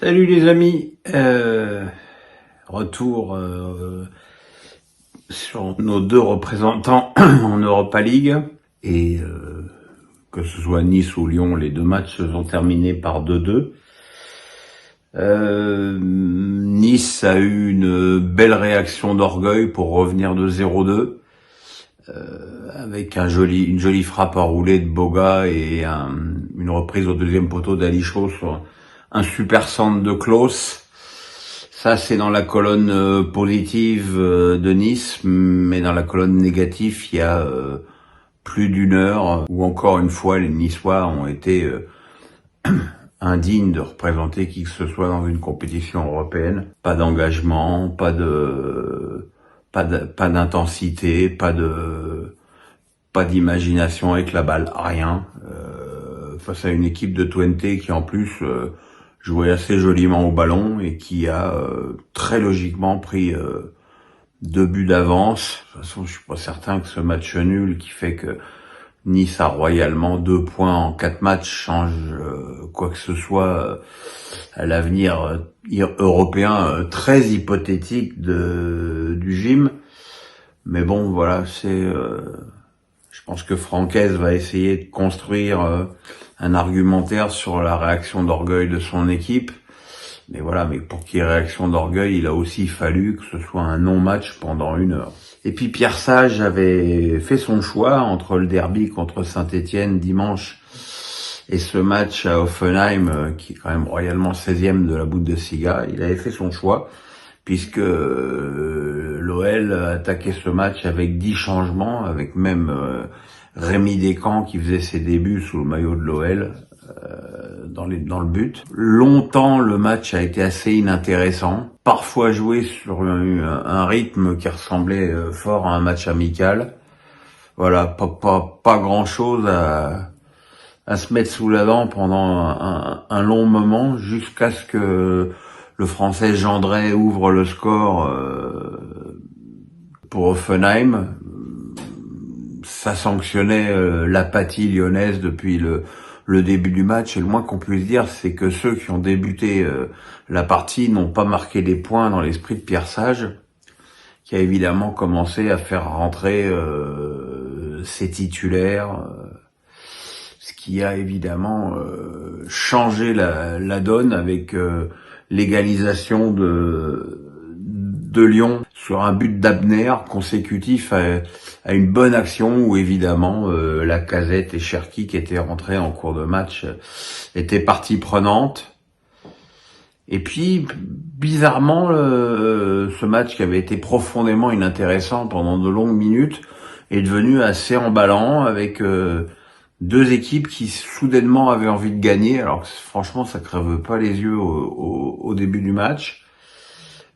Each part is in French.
Salut les amis, retour sur nos deux représentants en Europa League et que ce soit Nice ou Lyon, les deux matchs se sont terminés par 2-2. Nice a eu une belle réaction d'orgueil pour revenir de 0-2 avec une jolie frappe enroulée de Boga et une reprise au deuxième poteau d'Ali Chaud sur un super centre de Klose. Ça, c'est dans la colonne positive de Nice, mais dans la colonne négative, il y a plus d'une heure où encore une fois les Niçois ont été indignes de représenter qui que ce soit dans une compétition européenne. Pas d'engagement, pas d'intensité, pas d'imagination avec la balle, rien. Face à une équipe de Twente qui en plus jouait assez joliment au ballon et qui a très logiquement pris 2 buts d'avance. De toute façon, je suis pas certain que ce match nul qui fait que Nice a royalement 2 points en 4 matchs change quoi que ce soit à l'avenir européen très hypothétique du gym. Mais bon, voilà, je pense que Francaise va essayer de construire un argumentaire sur la réaction d'orgueil de son équipe. Mais voilà, mais pour qu'il y ait réaction d'orgueil, il a aussi fallu que ce soit un non-match pendant 1 heure. Et puis Pierre Sage avait fait son choix entre le derby contre Saint-Étienne dimanche et ce match à Hoffenheim, qui est quand même royalement 16e de la Bundesliga. Il avait fait son choix, puisque l'OL a attaqué ce match avec 10 changements, avec même Rémi Descamps qui faisait ses débuts sous le maillot de l'OL dans le but. Longtemps, le match a été assez inintéressant, parfois joué sur un rythme qui ressemblait fort à un match amical. Voilà, pas grand-chose à se mettre sous la dent pendant un long moment, jusqu'à ce que le Français Gendret ouvre le score pour Hoffenheim. Ça sanctionnait l'apathie lyonnaise depuis le début du match, et le moins qu'on puisse dire, c'est que ceux qui ont débuté la partie n'ont pas marqué des points dans l'esprit de Pierre Sage, qui a évidemment commencé à faire rentrer ses titulaires, ce qui a évidemment changé la donne avec l'égalisation de Lyon sur un but d'Abner consécutif à une bonne action où évidemment Lacazette et Cherki, qui étaient rentrés en cours de match, étaient partie prenante. Et puis bizarrement, ce match qui avait été profondément inintéressant pendant de longues minutes est devenu assez emballant, avec 2 équipes qui soudainement avaient envie de gagner, alors que franchement ça crève pas les yeux au début du match.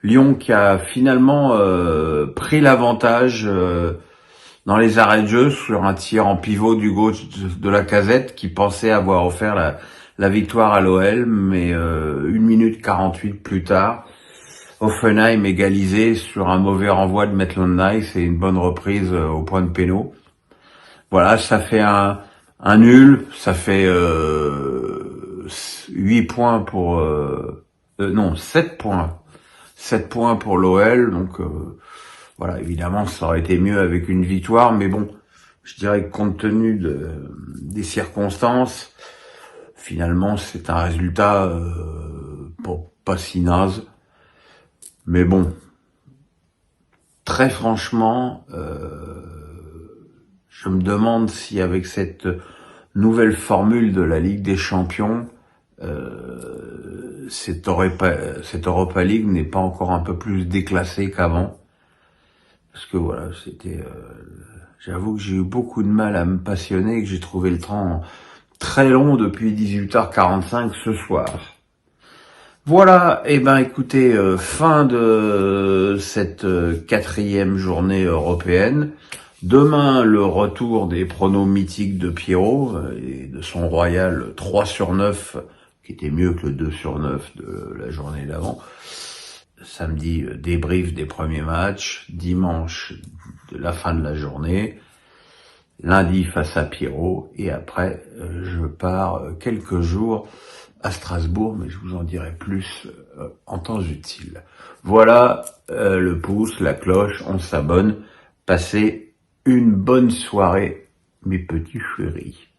Lyon qui a finalement pris l'avantage dans les arrêts de jeu sur un tir en pivot du gauche de Lacazette, qui pensait avoir offert la victoire à l'OL, mais 1 minute 48 plus tard, Hoffenheim égalisé sur un mauvais renvoi de Maitland-Niles et une bonne reprise au point de pénal. Voilà, ça fait un nul, ça fait 8 points pour... 7 points. 7 points pour l'OL, donc voilà, évidemment ça aurait été mieux avec une victoire, mais bon, je dirais que compte tenu des circonstances, finalement c'est un résultat pas si naze. Mais bon, très franchement, je me demande si avec cette nouvelle formule de la Ligue des Champions, cette Europa League n'est pas encore un peu plus déclassée qu'avant. Parce que voilà, j'avoue que j'ai eu beaucoup de mal à me passionner, que j'ai trouvé le temps très long depuis 18h45 ce soir. Voilà, et ben écoutez, fin de cette 4e journée européenne. Demain, le retour des pronos mythiques de Pierrot et de son royal 3/9, qui était mieux que le 2/9 de la journée d'avant. Samedi, débrief des premiers matchs. Dimanche, de la fin de la journée. Lundi, face à Pierrot. Et après, je pars quelques jours à Strasbourg, mais je vous en dirai plus en temps utile. Voilà, le pouce, la cloche, on s'abonne. Passez une bonne soirée, mes petits chéris.